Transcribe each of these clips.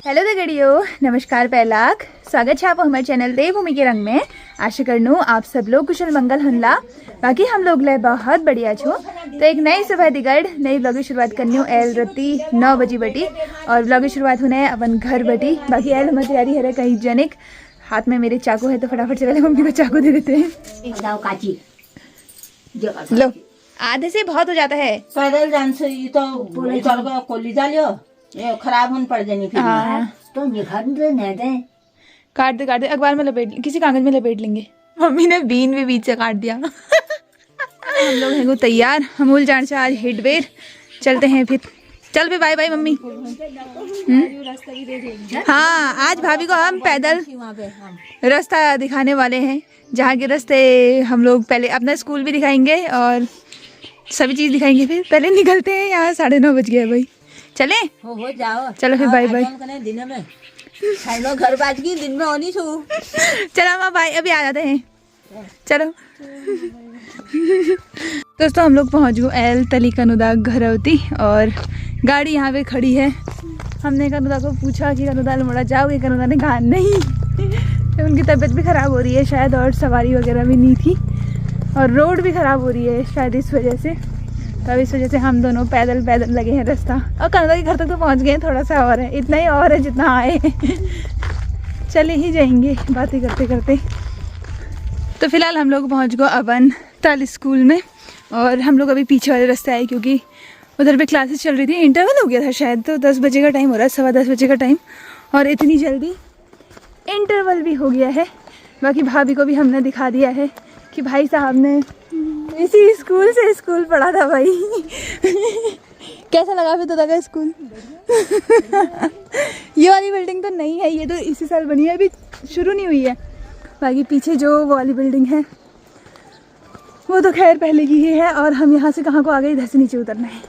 Hello दगड़ियों, नमस्कार पहलाक स्वागत है आपको हमारे चैनल देवभूमि के रंग में। आशा करनू आप सब लोग कुशल मंगल हनला। बाकी हम लोग ले बहुत बढ़िया छो। तो एक नई सुबह दिगड़ नई ब्लॉग की शुरुआत करनी हो एल रत्ती 9 बजी बटी और ब्लॉग की शुरुआत होने है अपन घर बटी। बाकी एल हमारी तैयारी है कहीं जनिक। हाथ में मेरे चाकू है तो फटाफट से पहले मम्मी को चाकू दे देते हैं। लो, आधे से बहुत हो जाता है। पैदल जान से ये तो चल गया कोली डालियो ये खराब होने पड़ जानी फिर। तो निखार दे काट दे अखबार में लपेट किसी कागज में लपेट लेंगे। मम्मी ने बीन भी बीच से काट दिया। हम लोग हैं तैयार। अमूल जान से आज हिटवेर चलते हैं फिर। चल फिर बाय बाय मम्मी। हाँ, आज भाभी को हम पैदल रास्ता दिखाने वाले हैं। जहाँ के रास्ते हम लोग पहले अपना स्कूल भी दिखाएंगे और सभी चीज दिखाएंगे। फिर पहले निकलते हैं। यहाँ 9:30 बज गए भाई। चले हो जाओ। चलो फिर बाय बाय। दिन में घर बाज की दिन में होनी छू। चलो माँ बाय, अभी आ जाते हैं। चलो दोस्तों, हम लोग पहुँच गए एल तली कनुदा घरौती और गाड़ी यहाँ पे खड़ी है। हमने कनुदा को पूछा कि कनुदा अल्मोड़ा जाओगे? कनुदा ने कहा नहीं। तो उनकी तबीयत भी ख़राब हो रही है शायद और सवारी वगैरह भी नहीं थी और रोड भी ख़राब हो रही है शायद इस वजह से। तब इस वजह से हम दोनों पैदल लगे हैं रास्ता। और कनुदा के घर तक तो पहुंच गए हैं। थोड़ा सा और है, इतना ही और है जितना आए। चले ही जाएंगे बातें करते करते। तो फिलहाल हम लोग पहुंच गए अपन ताल स्कूल में और हम लोग अभी पीछे वाले रास्ते आए क्योंकि उधर पे क्लासेस चल रही थी। इंटरवल हो गया था शायद, तो 10 बजे का टाइम हो रहा है, 10:15 बजे का टाइम और इतनी जल्दी इंटरवल भी हो गया है। बाकी भाभी को भी हमने दिखा दिया है कि भाई साहब ने इसी स्कूल से स्कूल पढ़ा था भाई। कैसा लगा फिर तो स्कूल? ये वाली बिल्डिंग तो नहीं है, ये तो इसी साल बनी है, अभी शुरू नहीं हुई है। बाकी पीछे जो वाली बिल्डिंग है वो तो खैर पहले की ही है और हम यहाँ से कहाँ को आ गए, इधर से नीचे उतरना है।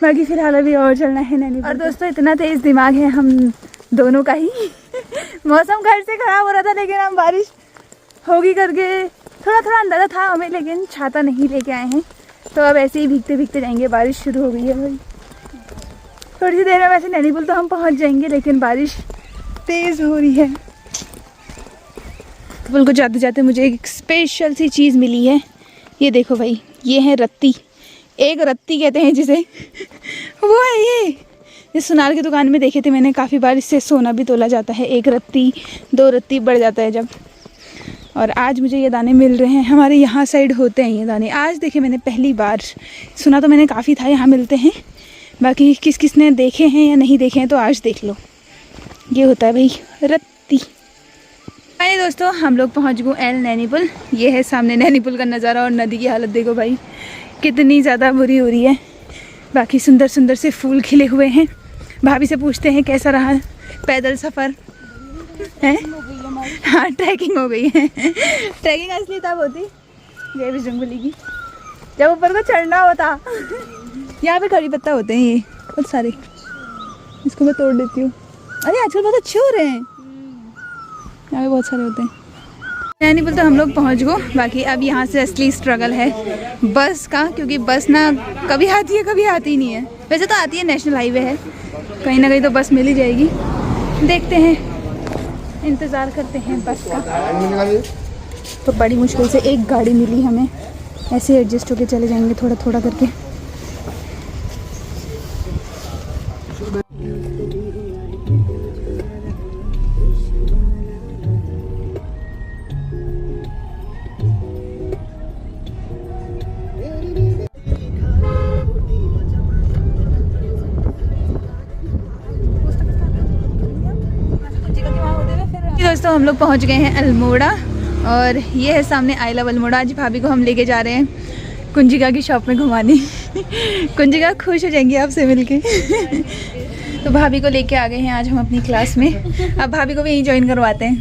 बाकी फिलहाल अभी और चलना है नैनी। और दोस्तों, इतना तेज दिमाग है हम दोनों का ही। मौसम घर से खराब हो रहा था लेकिन हम बारिश होगी करके थोड़ा अंदाज़ा था हमें, लेकिन छाता नहीं लेके आए हैं। तो अब ऐसे ही भीगते भीगते जाएंगे। बारिश शुरू हो गई है भाई। थोड़ी सी देर में वैसे नैनीपुल तो हम पहुंच जाएंगे लेकिन बारिश तेज़ हो रही है। पुल को जाते जाते मुझे एक स्पेशल सी चीज़ मिली है। ये देखो भाई, ये है रत्ती। एक रत्ती कहते हैं जिसे। वो है ये सुनार की दुकान में देखे थे मैंने काफ़ी बार। इससे सोना भी तोला जाता है। 1 रत्ती 2 रत्ती बढ़ जाता है जब। और आज मुझे ये दाने मिल रहे हैं। हमारे यहाँ साइड होते हैं ये दाने। आज देखे मैंने पहली बार। सुना तो मैंने काफ़ी था यहाँ मिलते हैं। बाकी किस किस ने देखे हैं या नहीं देखे हैं तो आज देख लो। ये होता है भाई रत्ती। अरे दोस्तों, हम लोग पहुँच गए एल नैनीपुल। ये है सामने नैनीपुल का नज़ारा और नदी की हालत देखो भाई कितनी ज़्यादा बुरी हो रही है। बाकी सुंदर सुंदर से फूल खिले हुए हैं। भाभी से पूछते हैं कैसा रहा पैदल सफ़र है। हाँ, ट्रैकिंग हो गई है। ट्रैकिंग असली तब होती जय विजंगुली की, जब ऊपर को चढ़ना होता। यहाँ पे कड़ी पत्ता होते हैं ये बहुत सारे। इसको मैं तोड़ देती हूँ। अरे आजकल बहुत अच्छे हो रहे हैं। यहाँ पे बहुत सारे होते हैं। नैनीपुल तो हम लोग पहुँच गए। बाकी अब यहाँ से असली स्ट्रगल है बस का, क्योंकि बस ना कभी आती है कभी आती नहीं है। वैसे तो आती है, नेशनल हाईवे है, कहीं ना कहीं तो बस मिल ही जाएगी। देखते हैं, इंतज़ार करते हैं बस का। तो बड़ी मुश्किल से एक गाड़ी मिली हमें। ऐसे एडजस्ट होके चले जाएंगे थोड़ा थोड़ा करके। दोस्तों, हम लोग पहुंच गए हैं अल्मोड़ा और ये है सामने आई लव अल्मोड़ा। आज भाभी को हम लेके जा रहे हैं कुंजिका की शॉप में घुमाने। कुंजिका खुश हो जाएंगी आपसे मिलके। तो भाभी को लेके आ गए हैं आज हम अपनी क्लास में। अब भाभी को भी यहीं ज्वाइन करवाते हैं।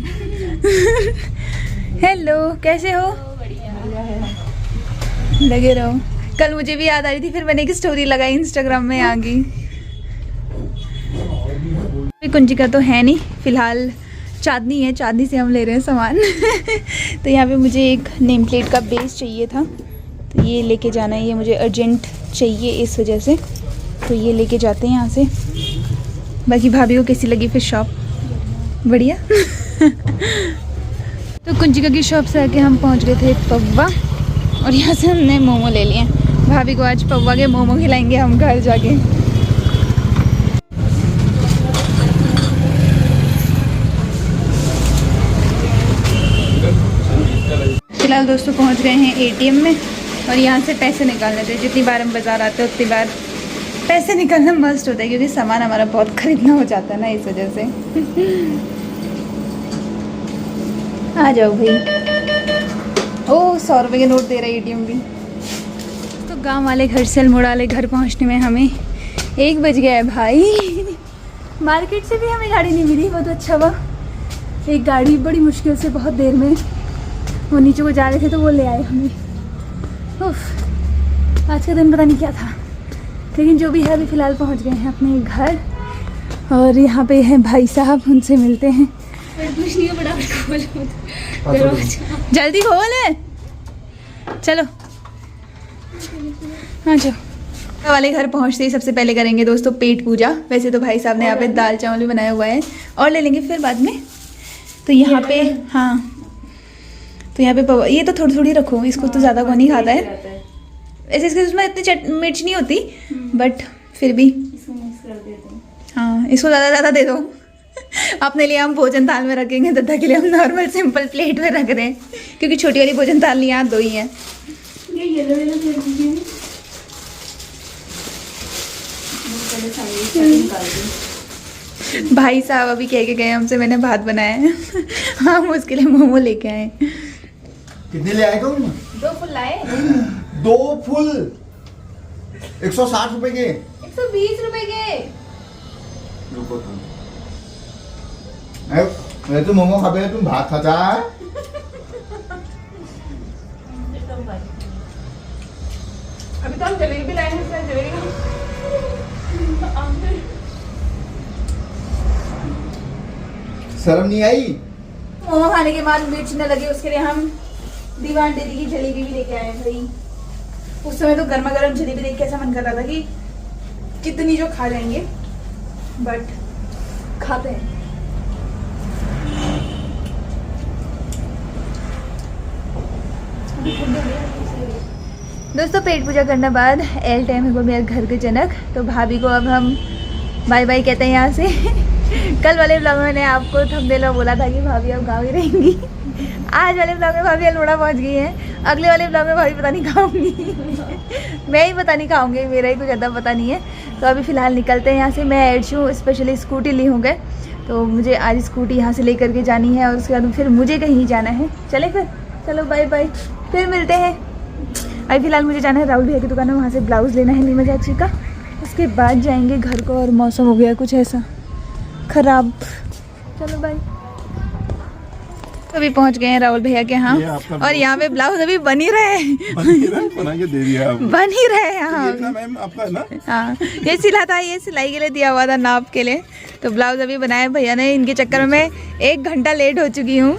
हेलो, कैसे हो? लगे रहो। कल मुझे भी याद आ रही थी, फिर मैंने एक स्टोरी लगाई इंस्टाग्राम में आ गई। कुंजिका तो है नहीं फिलहाल, चांदनी है, चांदनी से हम ले रहे हैं सामान। तो यहाँ पे मुझे एक नेम प्लेट का बेस चाहिए था, तो ये लेके जाना है। ये मुझे अर्जेंट चाहिए इस वजह से, तो ये लेके जाते हैं यहाँ से। बाकी भाभी को कैसी लगी फिर शॉप? बढ़िया। तो कुंजिका की शॉप से आके हम पहुंच गए थे पव्वा, और यहाँ से हमने मोमो ले लिए। भाभी को आज पव्वा के मोमो खिलाएंगे हम घर जाके। फिलहाल दोस्तों पहुंच गए हैं एटीएम में, और यहाँ से पैसे निकालने थे। जितनी बार हम बाज़ार आते हैं उतनी बार पैसे निकालना मस्ट होता है, क्योंकि सामान हमारा बहुत खरीदना हो जाता है ना, इस वजह से। आ जाओ भाई। ओह 100 रुपये के नोट दे रहा है एटीएम भी। तो गांव वाले घर से अल्मोड़ा वाले घर पहुंचने में हमें 1 बज गया है भाई। मार्केट से भी हमें गाड़ी नहीं मिली, बहुत अच्छा हुआ। एक गाड़ी बड़ी मुश्किल से बहुत देर में, वो नीचे को जा रहे थे तो वो ले आए हमें। उफ, आज का दिन पता नहीं क्या था, लेकिन जो भी है अभी फ़िलहाल पहुंच गए हैं अपने घर, और यहाँ पे हैं भाई साहब, उनसे मिलते हैं। कुछ नहीं खोल, जल्दी खोल, चलो हाँ चलो। वाले घर पहुँचते ही सबसे पहले करेंगे दोस्तों पेट पूजा। वैसे तो भाई साहब ने यहाँ पे दाल चावल भी बनाया हुआ है, और ले लेंगे फिर बाद में। तो यहाँ पे हाँ, तो यहाँ पे ये तो थोड़ी थोड़ी रखो, इसको तो ज़्यादा कौन नहीं खाता है। ऐसे इसके उसमें इतनी मिर्च नहीं होती, बट फिर भी हाँ इसको ज़्यादा दे दो। अपने लिए हम भोजन थाल में रखेंगे, दद्दा के लिए हम नॉर्मल सिंपल प्लेट में रख रहे हैं, क्योंकि छोटी वाली भोजन थाल यहाँ 2 ही है। ये येलो भाई साहब अभी कह के गए हमसे, मैंने भात बनाया है। हम उसके लिए मोमो लेके आए। कितने ले आए तुम? 2 फुल लाए। 2 फुल 160 रुपए के, 120 रुपए के। रुको तुम, मैं तो मोमो खा पे तुम भात खाता है। अभी तो हम जलेबी लाए हैं, जलेबी शर्म नहीं आई? मोमो खाने के बाद मिर्च न लगे, उसके लिए हम दीवान दीदी की जलेबी भी लेके आए हैं भाई। उस समय तो गर्मा गर्म जलेबी देख के ऐसा मन कर रहा था कि कितनी जो खा जाएंगे, बट खाते हैं। दोस्तों पेट पूजा करने बाद एल टाइम है मेरे घर के जनक, तो भाभी को अब हम बाय बाय कहते हैं यहाँ से। कल वाले ब्लॉग में मैंने आपको थंबनेल में बोला था कि भाभी अब गाँव ही रहेंगी। आज वाले ब्लॉग में भाभी अल्मोड़ा पहुँच गई है। अगले वाले ब्लॉग में भाभी पता नहीं खाऊंगी। मैं ही पता नहीं खाऊंगी, मेरा ही कुछ ज़्यादा पता नहीं है। तो अभी फ़िलहाल निकलते हैं यहाँ से। मैं एडशू स्पेशली स्कूटी ली हूँ गए, तो मुझे आज स्कूटी यहाँ से लेकर के जानी है, और उसके बाद फिर मुझे कहीं जाना है। चले फिर, चलो बाय बाय, फिर मिलते हैं। अभी फ़िलहाल मुझे जाना है राहुल भैया की दुकान में, वहाँ से ब्लाउज़ लेना है नीमा चाची का। उसके बाद जाएंगे घर को, और मौसम हो गया कुछ ऐसा खराब। चलो बाय। अभी पहुंच गए हैं राहुल भैया के यहाँ, और यहाँ पे ब्लाउज अभी बन ही रहे हैं। बना के दे दिया आपने। बन ही रहे हैं यहाँ। मैम आपका ना? हाँ, ये सिला था, ये सिलाई के लिए दिया हुआ था, नाप के लिए। तो ब्लाउज अभी बनाया भैया ने, इनके चक्कर में 1 घंटा लेट हो चुकी हूँ।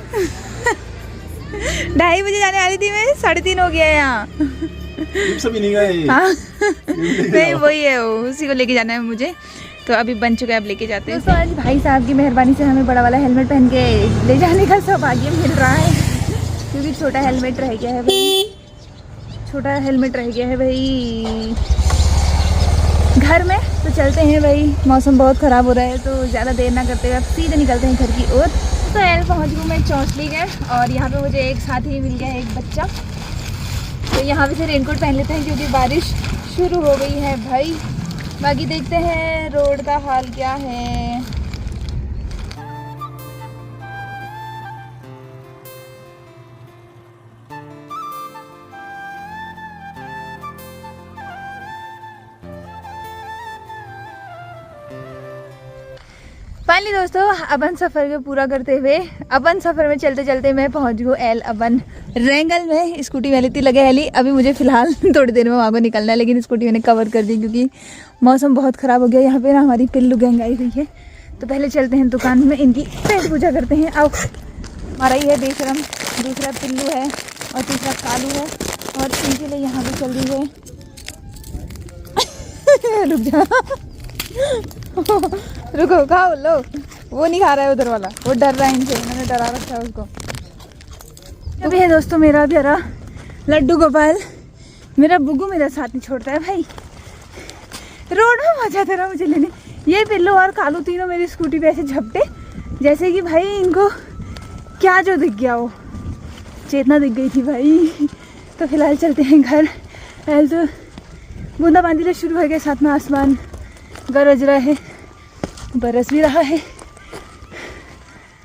2:30 बजे जाने वाली थी मैं, 3:30 हो गया है यहाँ। सभी नहीं गए। हाँ नहीं वही है, वो उसी को लेके जाना है मुझे। तो अभी बन चुका है, अब लेके जाते हैं। दोस्तों आज भाई साहब की मेहरबानी से हमें बड़ा वाला हेलमेट पहन के ले जाने का सौभाग्य मिल रहा है, क्योंकि छोटा हेलमेट रह गया है भाई, छोटा हेलमेट रह गया है भाई घर में। तो चलते हैं भाई, मौसम बहुत ख़राब हो रहा है, तो ज़्यादा देर ना करते हुए अब सीधे निकलते हैं घर की ओर। तो एल पहुँच गई मैं चौंसली गए, और यहाँ पे मुझे एक साथी मिल गया है, एक बच्चा। तो यहाँ पे से रेनकोट पहन लेते हैं, क्योंकि बारिश शुरू हो गई है भाई। बाकी देखते हैं रोड का हाल क्या है। फाइनली दोस्तों अपन सफ़र को पूरा करते हुए, अपन सफ़र में चलते चलते मैं पहुंच गई एल अपन रेंगल में। स्कूटी मैंने इतनी लगे हेली, अभी मुझे फ़िलहाल थोड़ी देर में वहाँ को निकलना है, लेकिन स्कूटी मैंने कवर कर दी क्योंकि मौसम बहुत ख़राब हो गया। यहाँ पे ना हमारी पिल्लू गैंग आई हुई है, तो पहले चलते हैं दुकान में, इनकी पेट पूजा करते हैं। आओ, हमारा ही है बेशरम, दूसरा पिल्लू है और तीसरा कालू है, और इनके लिए यहाँ पे चल रही है। रुक जा। रुको खाओ लो। वो नहीं खा रहा है उधर वाला, वो डर रहा है इनसे, मैंने डरा रखा है उसको। अभी है दोस्तों मेरा प्यारा लड्डू गोपाल, मेरा बुग्गू मेरा साथ नहीं छोड़ता है भाई। रोड में मजा दे रहा मुझे लेने। ये पिल्लो और कालू तीनों मेरी स्कूटी पे ऐसे झपटे जैसे कि भाई इनको क्या जो दिख गया, वो चेतना दिख गई थी भाई। तो फिलहाल चलते हैं घर। फिलहाल तो बूंदाबांदी शुरू हो गए, साथ में आसमान गरज रहा है, बरस भी रहा है।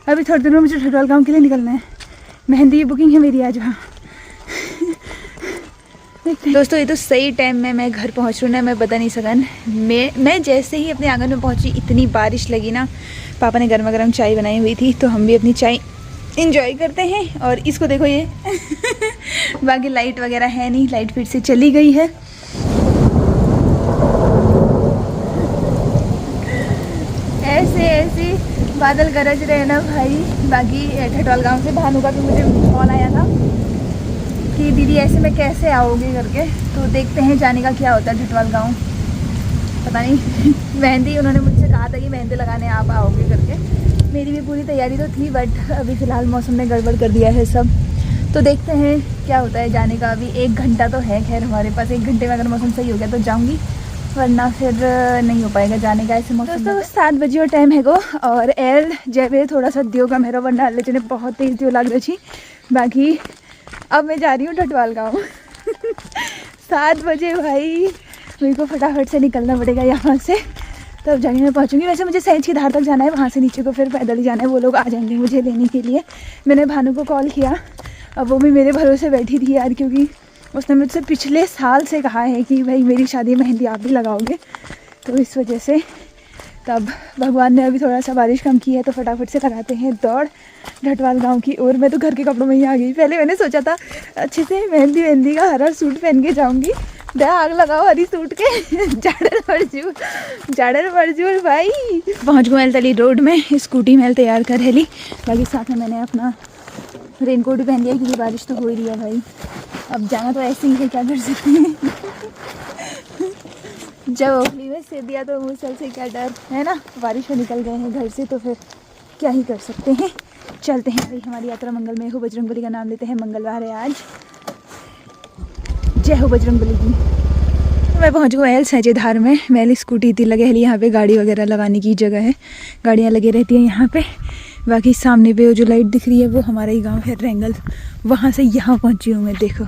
अभी थोड़ी देर में मुझे ठटवाल गाँव के लिए निकलना है, मेहंदी की बुकिंग है मेरी आज वहाँ। दोस्तों ये तो सही टाइम में मैं घर पहुँच रही हूँ ना, मैं बता नहीं सकन। मैं जैसे ही अपने आंगन में पहुँची इतनी बारिश लगी ना। पापा ने गर्मा गर्म चाय बनाई हुई थी तो हम भी अपनी चाय इंजॉय करते हैं। और इसको देखो ये बाकी लाइट वगैरह है नहीं, लाइट फिर से चली गई है। ऐसे ऐसे बादल गरज रहे ना भाई। बाकी ठटवाल गाँव से भानु का भी मुझे कॉल आया था कि दीदी ऐसे में कैसे आओगे करके। तो देखते हैं जाने का क्या होता है ठटवाल गाँव, पता नहीं। मेहंदी उन्होंने मुझसे कहा था कि मेहंदी लगाने आप आओगे करके। मेरी भी पूरी तैयारी तो थी, बट अभी फ़िलहाल मौसम ने गड़बड़ कर दिया है सब। तो देखते हैं क्या होता है जाने का। अभी 1 घंटा तो है खैर हमारे पास, 1 घंटे में अगर मौसम सही हो गया तो जाऊँगी, वरना फिर नहीं हो पाएगा जाने का ऐसे मौसम। दोस्तों 7 बजे और टाइम है गो, और एल जब थोड़ा सा दियो का मेरा वरना लेते ने बहुत तेज़ दियो लग रही। बाकी अब मैं जा रही हूँ ठटवाल गाँव। 7 बजे भाई, मेरे को फटाफट से निकलना पड़ेगा यहाँ से, तब जाके मैं पहुँचूँगी। वैसे मुझे सैंज की धार तक जाना है, वहाँ से नीचे को फिर पैदल ही जाना है। वो लोग आ जाएंगे मुझे लेने के लिए। मैंने भानु को कॉल किया, अब वो भी मेरे भरोसे बैठी थी यार, क्योंकि उसने मुझसे पिछले साल से कहा है कि भाई मेरी शादी में मेहंदी आप भी लगाओगे, तो इस वजह से। तब भगवान ने अभी थोड़ा सा बारिश कम की है तो फटाफट से लगाते हैं दौड़ ठटवाल गांव की ओर। मैं तो घर के कपड़ों में ही आ गई। पहले मैंने सोचा था अच्छे से मेहंदी का हरा सूट पहन के जाऊंगी, आग लगाओ हरी सूट के। जाड़र मरजूर भाई। पहुँच गए तली रोड में, स्कूटी में तैयार कर हेली। बाकी साथ में मैंने अपना रेनकोट भी पहन लिया क्योंकि बारिश तो हो ही रही है भाई। अब जाना तो ऐसे ही है, क्या कर सकते हैं। जब ओखली में से दिया तो मूसल से क्या डर है ना। बारिश में निकल गए हैं घर से तो फिर क्या ही कर सकते हैं। चलते हैं भाई, हमारी यात्रा मंगलमय हो। बजरंगबली का नाम लेते हैं, मंगलवार है आज। जय हो बजरंगबली की। तो मैं पहुंच गई एल सैजेधार में। मेरी स्कूटी थी लगे हली, यहाँ पे गाड़ी वगैरह लगाने की जगह है, गाड़ियाँ लगी रहती हैं यहाँ पे। बाकी सामने पे जो लाइट दिख रही है वो हमारा ही गाँव है रेंगल, वहाँ से यहाँ पहुँची हूँ मैं, देखो।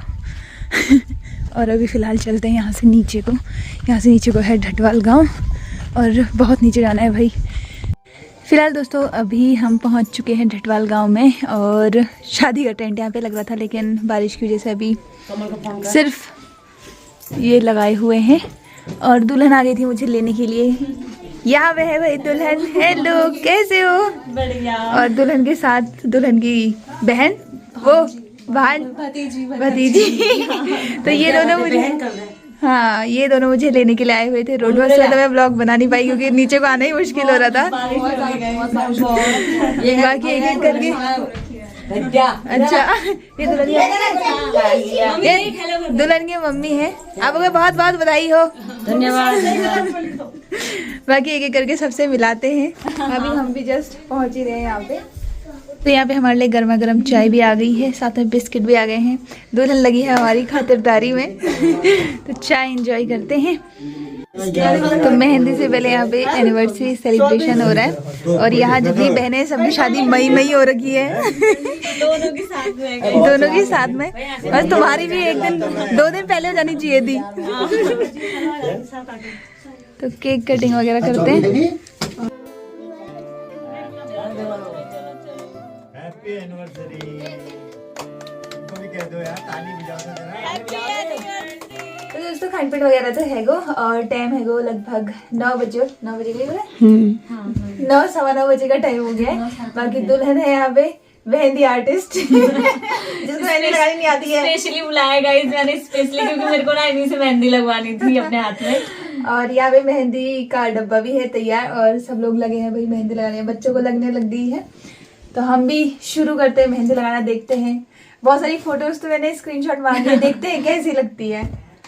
और अभी फ़िलहाल चलते हैं यहाँ से नीचे को। यहाँ से नीचे को है ठटवाल गांव, और बहुत नीचे जाना है भाई। फ़िलहाल दोस्तों अभी हम पहुँच चुके हैं ठटवाल गांव में, और शादी का टेंट यहाँ पे लग रहा था, लेकिन बारिश की वजह से अभी सिर्फ ये लगाए हुए हैं। और दुल्हन आ गई थी मुझे लेने के लिए। यहाँ पे है भाई दुल्हन। हेलो, कैसे हो? बढ़िया। और दुल्हन के साथ दुल्हन की बहन, वो भतीजी। तो ये दोनों मुझे, हाँ ये दोनों मुझे लेने के लिए आए हुए थे। रोड बस में तो मैं ब्लॉग बना नहीं पाई क्योंकि नीचे को आना ही मुश्किल हो रहा था। बाकी एक एक करके। अच्छा, ये दुल्हन की मम्मी है, आपको बहुत बहुत बधाई हो। धन्यवाद। बाकी एक एक करके सबसे मिलाते हैं। अभी हम भी जस्ट पहुंच ही रहे हैं यहाँ पे। तो यहाँ पे हमारे लिए गर्मा गर्म चाय भी आ गई है, साथ में बिस्किट भी आ गए हैं। दुल्हन लगी है हमारी खातिरदारी में। तो चाय एंजॉय करते हैं। तो मेहंदी से पहले यहाँ पे एनिवर्सरी सेलिब्रेशन हो रहा है, और यहाँ जितनी बहनें सबकी शादी मई हो रखी है। दोनों की साथ में। बस तुम्हारी भी 2 दिन पहले हो जानी चाहिए थी। तो केक कटिंग वगैरह करते हैं। Happy anniversary. इनको भी कह दो यार, ताली बजाओ तो जरा। तो दोस्तों खानपीन वगैरह तो है गो, और टाइम है गो लगभग 9 बजे। 9 बजे के 9 सवा 9 बजे का टाइम हो गया है। बाकी दुल्हन है यहाँ पे मेहंदी आर्टिस्ट, जिसको मेहंदी लगानी नहीं आती है। स्पेशली बुलाया गाइस मैंने, स्पेशली क्योंकि मेरे को ना इन्हीं से मेहंदी लगवानी थी अपने हाथ में। और यहाँ पे मेहंदी का डब्बा भी है तैयार, और सब लोग लगे हैं भाई मेहंदी लगाने। बच्चों को लगने लग गई है, तो हम भी शुरू करते हैं मेहंदी लगाना। देखते हैं, बहुत सारी फोटोज तो मैंने स्क्रीनशॉट मार लिए, देखते हैं कैसी लगती है।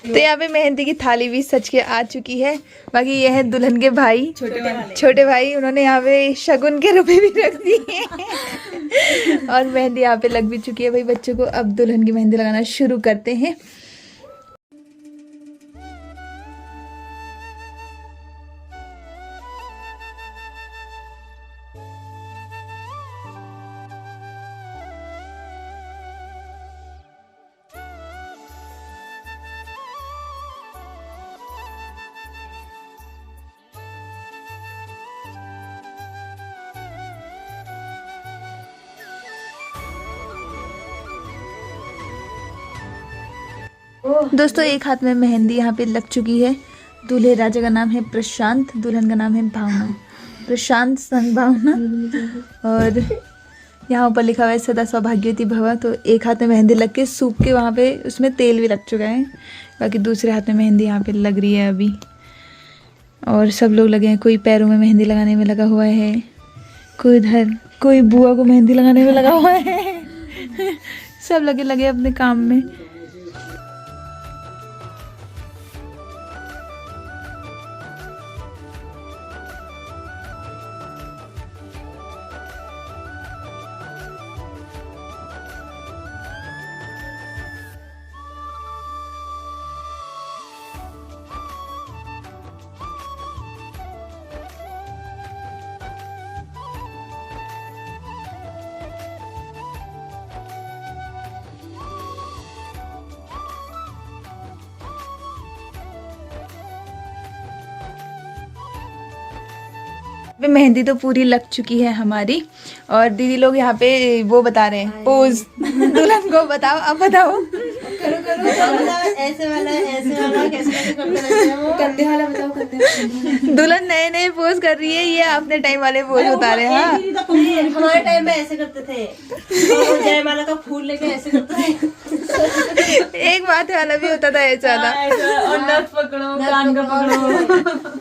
तो यहाँ पे मेहंदी की थाली भी सज के आ चुकी है। बाकी ये है दुल्हन के भाई, छोटे भाई, उन्होंने यहाँ पे शगुन के रुपए भी रख दिए और मेहंदी यहाँ पे लग भी चुकी है भाई बच्चों को। अब दुल्हन की मेहंदी लगाना शुरू करते हैं। दोस्तों एक हाथ में मेहंदी यहाँ पे लग चुकी है। दूल्हे राजा का नाम है प्रशांत, दुल्हन का नाम है भावना। प्रशांत संग भावना। और यहाँ ऊपर लिखा हुआ है सदा सौभाग्यवती भव। तो एक हाथ में मेहंदी लग के सूख के वहाँ पे उसमें तेल भी लग चुका है। बाकी दूसरे हाथ में मेहंदी यहाँ पे लग रही है अभी। और सब लोग लगे हैं, कोई पैरों में मेहंदी लगाने में लगा हुआ है, कोई इधर, कोई बुआ को मेहंदी लगाने में लगा हुआ है सब लगे अपने काम में। मेहंदी तो पूरी लग चुकी है हमारी। और दीदी लोग यहाँ पे वो बता रहे हैं पोज। दुल्हन को बताओ, अब बताओ। करो ऐसे वाला कैसे करते रहते हैं वो? कंधे वाला बताओ, कंधे। दुल्हन नए नए पोज कर रही है, ये अपने टाइम वाले पोज बता रहे हैं। हाँ हमारे टाइम में ऐसे करते थे, जयमाला का फूल लेके ऐसे करते थे। एक बात वाला भी होता था ऐसा वाला। और नथ पकड़ो, कान का पकड़ो।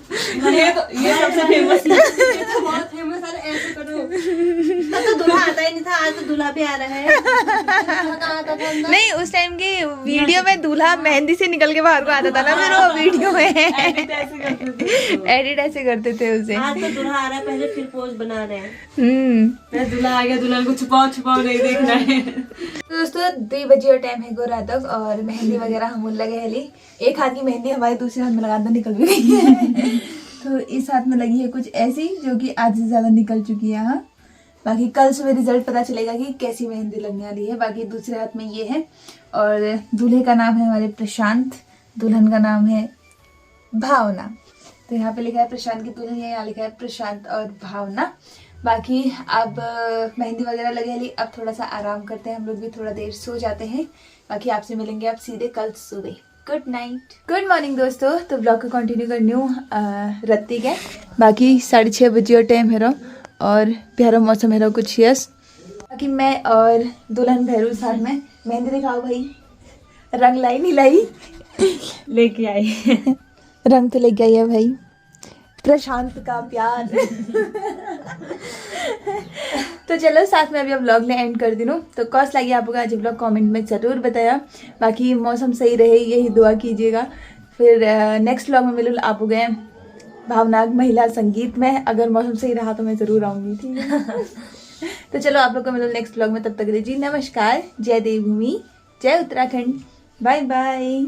ये सबसे फेमस है। बहुत फेमस है, ऐसे करो। तो दूल्हा आता ही नहीं था, आज तो दूल्हा भी आ रहा है। नहीं, उस टाइम की वीडियो में दूल्हा मेहंदी से निकल के बाहर को आता था ना, फिर वो वीडियो में एडिट ऐसे करते थे उसे। आज तो दूल्हा आ रहा है, पहले फिर पोज बना रहे हैं। दूल्हा आ गया, दुल्हन को छुपाओ नहीं देखना है। तो दोस्तों 2 बजे टाइम है गो रात तक और मेहंदी वगैरह हम लगे है। एक हाथ की मेहंदी हमारे दूसरे हाथ में लगाना निकल भी गई है। तो इस हाथ में लगी है कुछ ऐसी जो कि आज से ज्यादा निकल चुकी है। हाँ, बाकी कल सुबह रिजल्ट पता चलेगा कि कैसी मेहंदी लगने वाली है। बाकी दूसरे हाथ में ये है। और दूल्हे का नाम है हमारे प्रशांत, दुल्हन का नाम है भावना। तो यहाँ पे लिखा है प्रशांत की दुल्हन, यहाँ लिखा है प्रशांत और भावना। बाकी अब मेहंदी वगैरह लगे ली, अब थोड़ा सा आराम करते हैं, हम लोग भी थोड़ा देर सो जाते हैं। बाकी आपसे मिलेंगे आप सीधे कल सुबह। गुड नाइट, गुड मॉर्निंग दोस्तों। तो ब्लॉग को कंटिन्यू करनी हूँ रत्ती के। बाकी 6:30 बजे और टाइम है और प्यारा मौसम है कुछ यस। बाकी मैं और दुल्हन भैरू साथ में मेहंदी दिखाओ भाई। रंग लाई नहीं लाई? लेके आई। रंग तो लेके आई है भाई, प्रशांत का प्यार। तो चलो साथ में अभी अब व्लॉग ने एंड कर दिनों। तो कौस लगी आपको आज व्लॉग कमेंट में ज़रूर बताया। बाकी मौसम सही रहे यही दुआ कीजिएगा। फिर नेक्स्ट व्लॉग में मिलूँ आप गए भावनाग महिला संगीत में। अगर मौसम सही रहा तो मैं ज़रूर आऊँगी, ठीक है। तो चलो आप लोग को मिलूँ नेक्स्ट व्लॉग में, तब तक जी नमस्कार। जय देवभूमि, जय उत्तराखंड, बाय बाय।